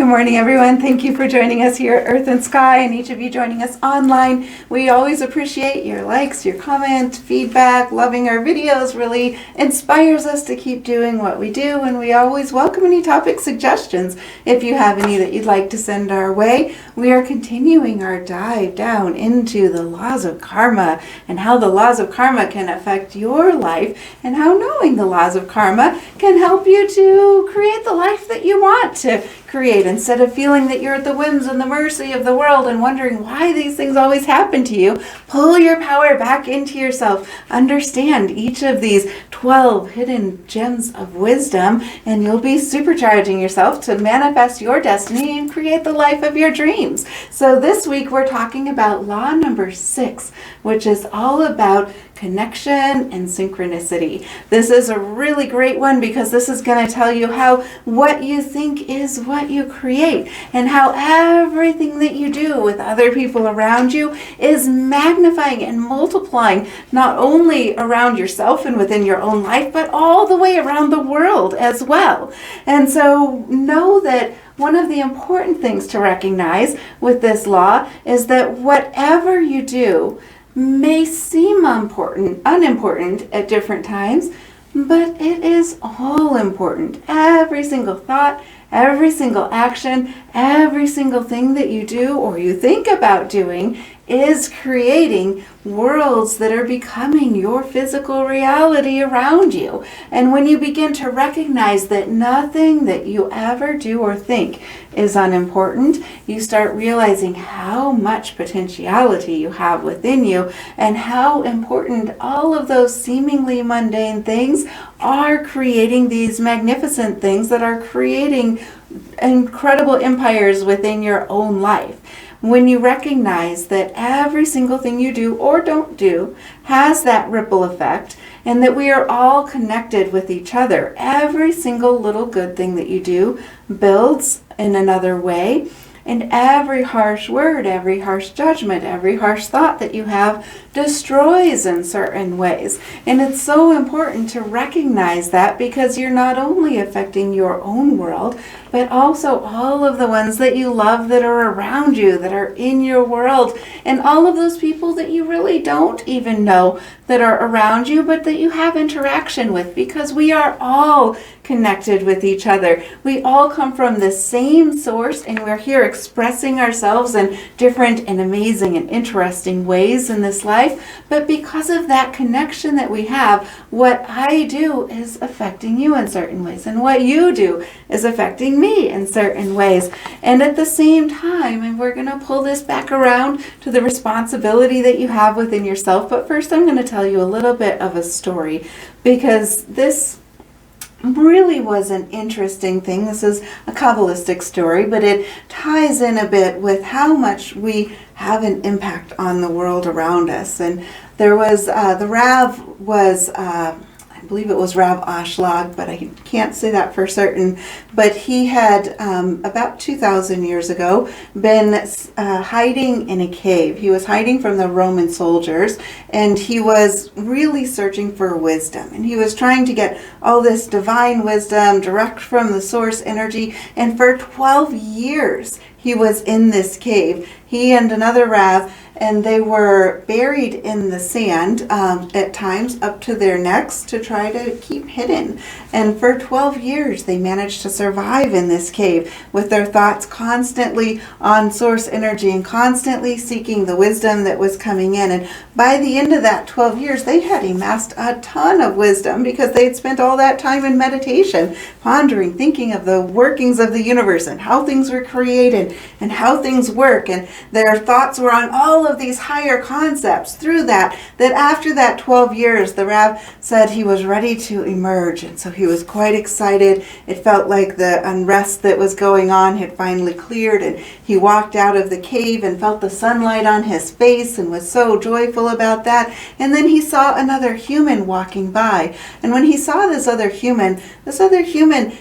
Good morning, everyone. Thank you for joining us here at Earth and Sky, and each of you joining us online. We always appreciate your likes, your comment, feedback. Loving our videos really inspires us to keep doing what we do, and we always welcome any topic suggestions. If you have any that you'd like to send our way, we are continuing our dive down into the laws of karma and how the laws of karma can affect your life, and how knowing the laws of karma can help you to create the life that you want to create, instead of feeling that you're at the whims and the mercy of the world and wondering why these things always happen to you. Pull your power back into yourself. Understand each of these 12 hidden gems of wisdom, and you'll be supercharging yourself to manifest your destiny and create the life of your dreams. So this week we're talking about law number 6, which is all about connection and synchronicity. This is a really great one because this is going to tell you how what you think is what you create, and how everything that you do with other people around you is magnifying and multiplying, not only around yourself and within your own life, but all the way around the world as well. And so know that one of the important things to recognize with this law is that whatever you do may seem unimportant at different times, but it is all important. Every single thought, every single action, every single thing that you do or you think about doing is creating worlds that are becoming your physical reality around you. And when you begin to recognize that nothing that you ever do or think is unimportant, you start realizing how much potentiality you have within you, and how important all of those seemingly mundane things are creating these magnificent things that are creating incredible empires within your own life. When you recognize that every single thing you do or don't do has that ripple effect, and that we are all connected with each other, every single little good thing that you do builds in another way. And every harsh word, every harsh judgment, every harsh thought that you have destroys in certain ways. And it's so important to recognize that, because you're not only affecting your own world, but also all of the ones that you love that are around you, that are in your world, and all of those people that you really don't even know that are around you, but that you have interaction with, because we are all connected with each other. We all come from the same source, and we're here expressing ourselves in different and amazing and interesting ways in this life. But because of that connection that we have, what I do is affecting you in certain ways, and what you do is affecting me in certain ways. And at the same time, and we're going to pull this back around to the responsibility that you have within yourself. But first, I'm going to tell you a little bit of a story, because this really was an interesting thing. This is a Kabbalistic story, but it ties in a bit with how much we have an impact on the world around us. And there was, the Rav was, I believe it was Rav Ashlag, but I can't say that for certain. But he had, about 2,000 years ago, been hiding in a cave. He was hiding from the Roman soldiers, and he was really searching for wisdom. And he was trying to get all this divine wisdom direct from the source energy. And for 12 years, he was in this cave. He and another Rav, and they were buried in the sand at times up to their necks to try to keep hidden. And for 12 years they managed to survive in this cave with their thoughts constantly on source energy and constantly seeking the wisdom that was coming in. And by the end of that 12 years, they had amassed a ton of wisdom, because they had spent all that time in meditation, pondering, thinking of the workings of the universe and how things were created and how things work. And their thoughts were on all of these higher concepts through that after that 12 years, the Rav said he was ready to emerge. And so he was quite excited. It felt like the unrest that was going on had finally cleared, and he walked out of the cave and felt the sunlight on his face and was so joyful about that. And then he saw another human walking by. And when he saw this other human,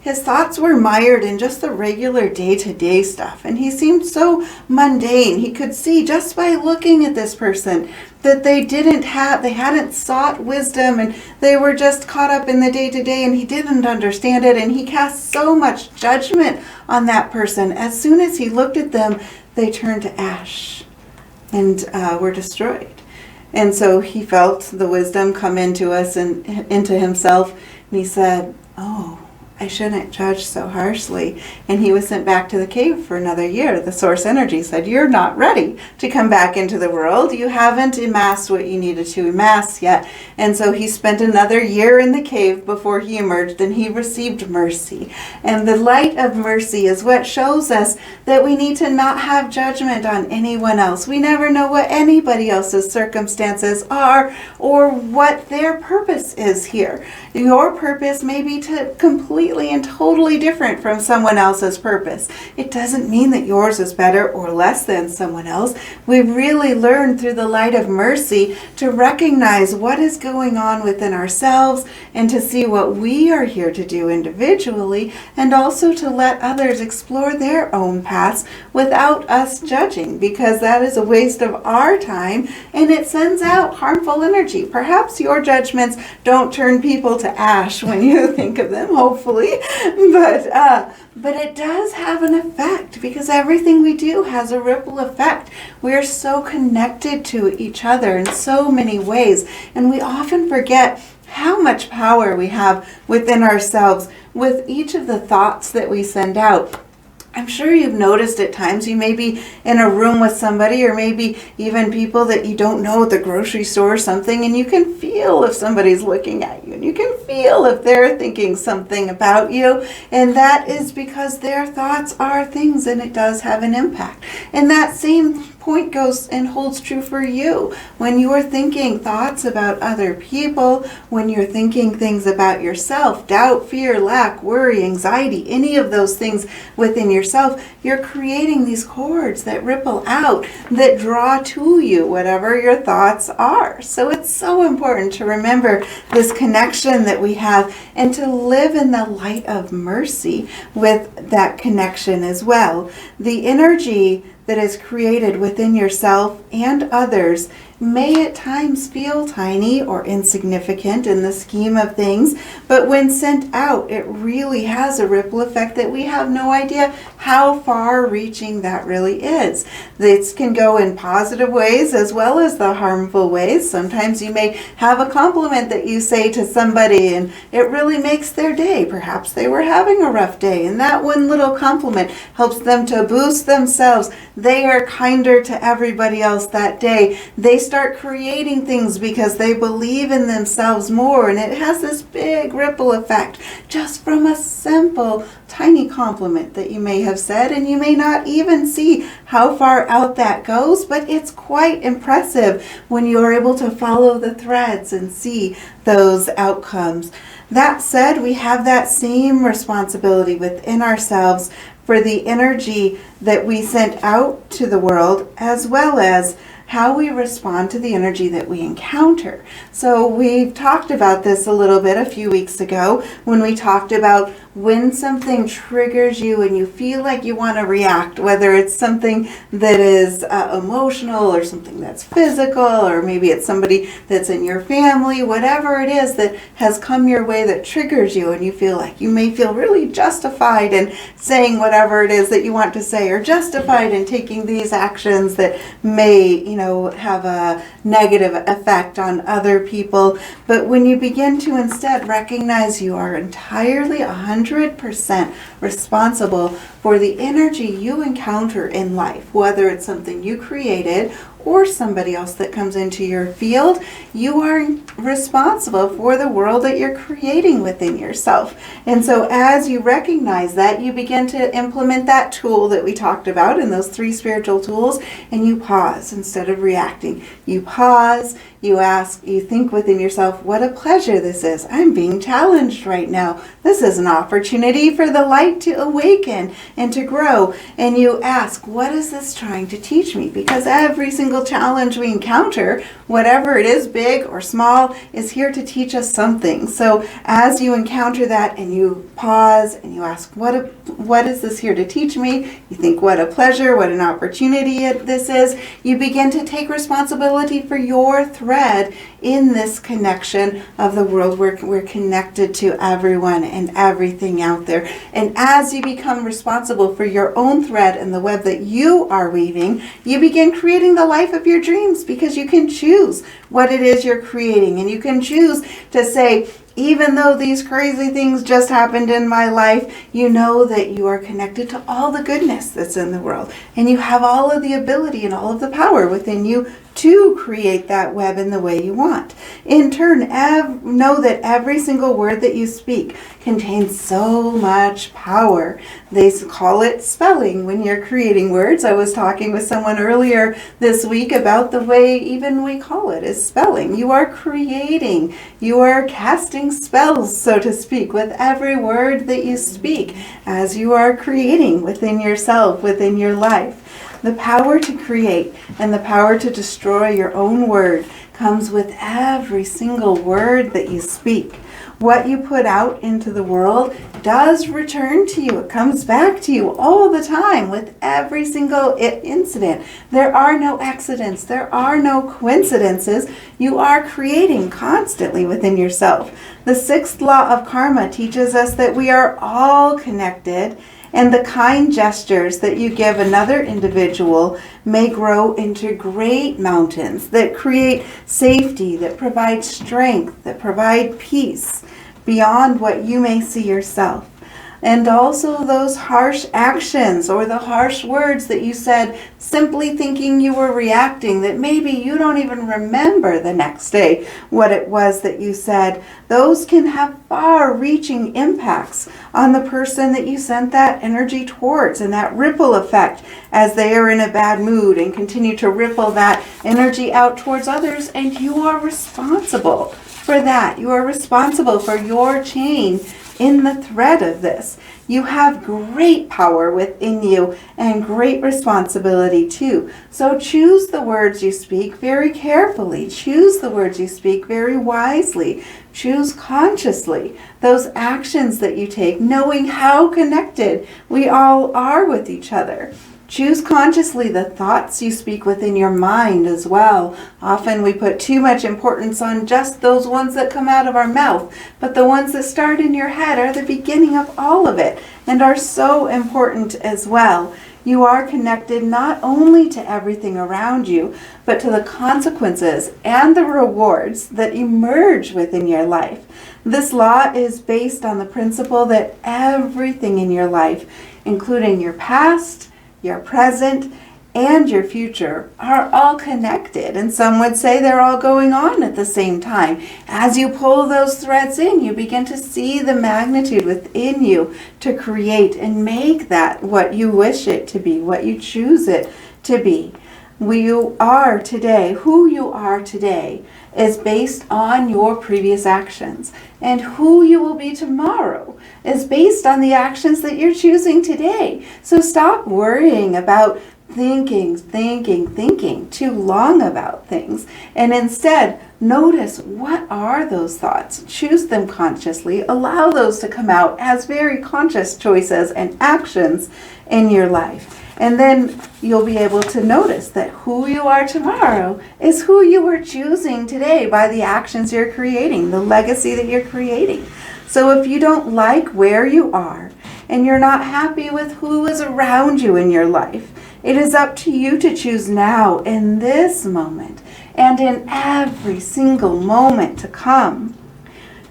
his thoughts were mired in just the regular day-to-day stuff. And he seemed so mundane. He could see just by looking at this person that they hadn't sought wisdom, and they were just caught up in the day-to-day, and he didn't understand it, and he cast so much judgment on that person. As soon as he looked at them, they turned to ash and were destroyed. And so he felt the wisdom come into us and into himself, and he said, oh, I shouldn't judge so harshly. And he was sent back to the cave for another year. The source energy said, you're not ready to come back into the world. You haven't amassed what you needed to amass yet. And so he spent another year in the cave before he emerged, and he received mercy. And the light of mercy is what shows us that we need to not have judgment on anyone else. We never know what anybody else's circumstances are or what their purpose is here. Your purpose may be to completely and totally different from someone else's purpose. It doesn't mean that yours is better or less than someone else. We really learn through the light of mercy to recognize what is going on within ourselves and to see what we are here to do individually, and also to let others explore their own paths without us judging, because that is a waste of our time and it sends out harmful energy. Perhaps your judgments don't turn people to ash when you think of them, hopefully. But it does have an effect, because everything we do has a ripple effect. We're so connected to each other in so many ways, and we often forget how much power we have within ourselves with each of the thoughts that we send out. I'm sure you've noticed at times you may be in a room with somebody, or maybe even people that you don't know at the grocery store or something, and you can feel if somebody's looking at you, and you can feel if they're thinking something about you, and that is because their thoughts are things, and it does have an impact. And that same point goes and holds true for you. When you're thinking thoughts about other people, when you're thinking things about yourself, doubt, fear, lack, worry, anxiety, any of those things within yourself, you're creating these cords that ripple out, that draw to you whatever your thoughts are. So it's so important to remember this connection that we have, and to live in the light of mercy with that connection as well. The energy that is created within yourself and others may at times feel tiny or insignificant in the scheme of things, but when sent out, it really has a ripple effect that we have no idea how far-reaching that really is. This can go in positive ways as well as the harmful ways. Sometimes you may have a compliment that you say to somebody, and it really makes their day. Perhaps they were having a rough day, and that one little compliment helps them to boost themselves. They are kinder to everybody else that day. They start creating things because they believe in themselves more, and it has this big ripple effect just from a simple tiny compliment that you may have said, and you may not even see how far out that goes, but it's quite impressive when you're able to follow the threads and see those outcomes. That said, we have that same responsibility within ourselves for the energy that we sent out to the world, as well as how we respond to the energy that we encounter. So we've talked about this a little bit a few weeks ago when we talked about when something triggers you and you feel like you want to react, whether it's something that is emotional or something that's physical, or maybe it's somebody that's in your family, whatever it is that has come your way that triggers you, and you feel like you may feel really justified in saying whatever it is that you want to say, or justified in taking these actions that may, have a negative effect on other people. But when you begin to instead recognize you are entirely 100% responsible for the energy you encounter in life, whether it's something you created or somebody else that comes into your field, you are responsible for the world that you're creating within yourself. And so as you recognize that, you begin to implement that tool that we talked about in those 3 spiritual tools, and you pause instead of reacting. You pause, You think within yourself, what a pleasure this is. I'm being challenged right now. This is an opportunity for the light to awaken and to grow. And you ask, what is this trying to teach me? Because every single challenge we encounter, whatever it is, big or small, is here to teach us something. So as you encounter that and you pause and you ask, what is this here to teach me? You think, what a pleasure, what an opportunity this is. You begin to take responsibility for your thread in this connection of the world. We're connected to everyone and everything out there. And as you become responsible for your own thread and the web that you are weaving, you begin creating the life of your dreams, because you can choose what it is you're creating. And you can choose to say, even though these crazy things just happened in my life, you know that you are connected to all the goodness that's in the world. And you have all of the ability and all of the power within you to create that web in the way you want. In turn, know that every single word that you speak contains so much power. They call it spelling when you're creating words. I was talking with someone earlier this week about the way even we call it is spelling. You are creating, you are casting spells, so to speak, with every word that you speak, as you are creating within yourself, within your life. The power to create and the power to destroy your own word comes with every single word that you speak. What you put out into the world does return to you. It comes back to you all the time with every single incident. There are no accidents. There are no coincidences. You are creating constantly within yourself. The 6th law of karma teaches us that we are all connected, and the kind gestures that you give another individual may grow into great mountains that create safety, that provide strength, that provide peace beyond what you may see yourself. And also those harsh actions or the harsh words that you said simply thinking you were reacting, that maybe you don't even remember the next day what it was that you said, those can have far-reaching impacts on the person that you sent that energy towards, and that ripple effect as they are in a bad mood and continue to ripple that energy out towards others, and you are responsible for that. You are responsible for your chain in the thread of this. You have great power within you and great responsibility too. So choose the words you speak very carefully. Choose the words you speak very wisely. Choose consciously those actions that you take, knowing how connected we all are with each other. Choose consciously the thoughts you speak within your mind as well. Often we put too much importance on just those ones that come out of our mouth, but the ones that start in your head are the beginning of all of it and are so important as well. You are connected not only to everything around you, but to the consequences and the rewards that emerge within your life. This law is based on the principle that everything in your life, including your past, your present, and your future, are all connected. And some would say they're all going on at the same time. As you pull those threads in, you begin to see the magnitude within you to create and make that what you wish it to be, what you choose it to be. Who you are today is based on your previous actions. And who you will be tomorrow is based on the actions that you're choosing today. So stop worrying about thinking too long about things. And instead, notice, what are those thoughts? Choose them consciously. Allow those to come out as very conscious choices and actions in your life. And then you'll be able to notice that who you are tomorrow is who you are choosing today by the actions you're creating, the legacy that you're creating. So if you don't like where you are and you're not happy with who is around you in your life, it is up to you to choose now, in this moment, and in every single moment to come,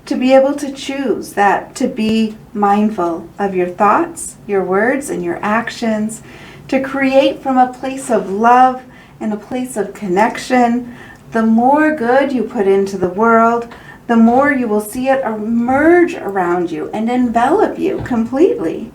to be able to choose that, to be mindful of your thoughts, your words, and your actions, to create from a place of love and a place of connection. The more good you put into the world, the more you will see it emerge around you and envelop you completely.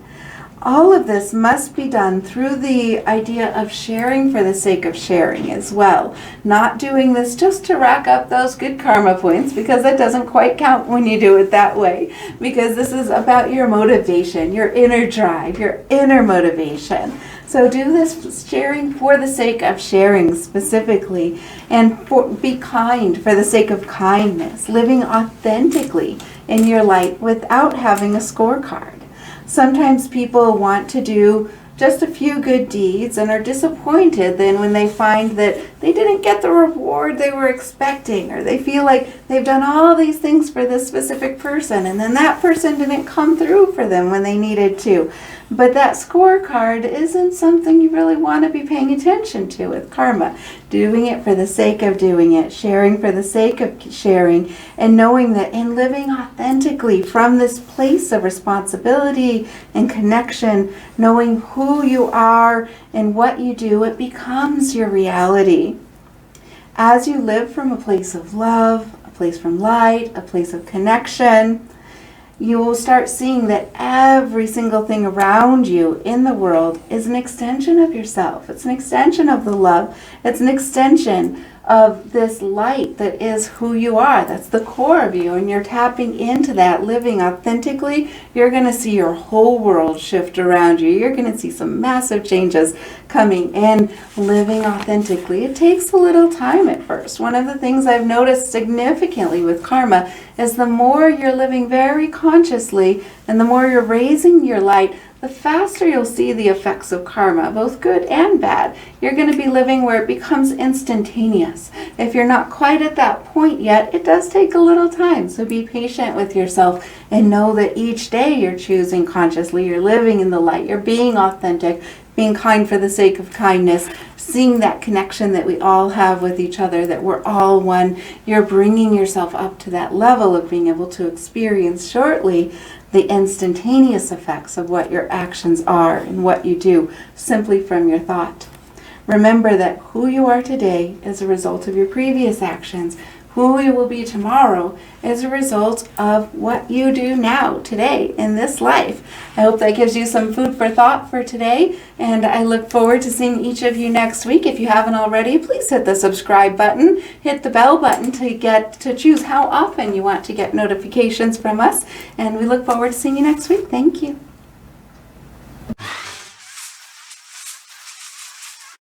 All of this must be done through the idea of sharing for the sake of sharing as well. Not doing this just to rack up those good karma points, because that doesn't quite count when you do it that way. Because this is about your motivation, your inner drive, your inner motivation. So do this sharing for the sake of sharing specifically, and be kind for the sake of kindness, living authentically in your light without having a scorecard. Sometimes people want to do just a few good deeds and are disappointed then when they find that they didn't get the reward they were expecting, or they feel like they've done all these things for this specific person and then that person didn't come through for them when they needed to. But that scorecard isn't something you really want to be paying attention to with karma. Doing it for the sake of doing it, sharing for the sake of sharing, and knowing that in living authentically from this place of responsibility and connection, knowing who you are and what you do, it becomes your reality. As you live from a place of love, a place from light, a place of connection, you will start seeing that every single thing around you in the world is an extension of yourself. It's an extension of the love. It's an extension of this light that is who you are. That's the core of you, and you're tapping into that, living authentically. You're going to see your whole world shift around you. You're going to see some massive changes coming in, living authentically. It takes a little time at first. One of the things I've noticed significantly with karma is the more you're living very consciously and the more you're raising your light, the faster you'll see the effects of karma, both good and bad. You're going to be living where it becomes instantaneous. If you're not quite at that point yet, it does take a little time. So be patient with yourself and know that each day you're choosing consciously, you're living in the light, you're being authentic, being kind for the sake of kindness, seeing that connection that we all have with each other, that we're all one. You're bringing yourself up to that level of being able to experience shortly the instantaneous effects of what your actions are and what you do simply from your thought. Remember that who you are today is a result of your previous actions. Who you will be tomorrow is a result of what you do now, today, in this life. I hope that gives you some food for thought for today, and I look forward to seeing each of you next week. If you haven't already, please hit the subscribe button, hit the bell button to choose how often you want to get notifications from us, and we look forward to seeing you next week. Thank you.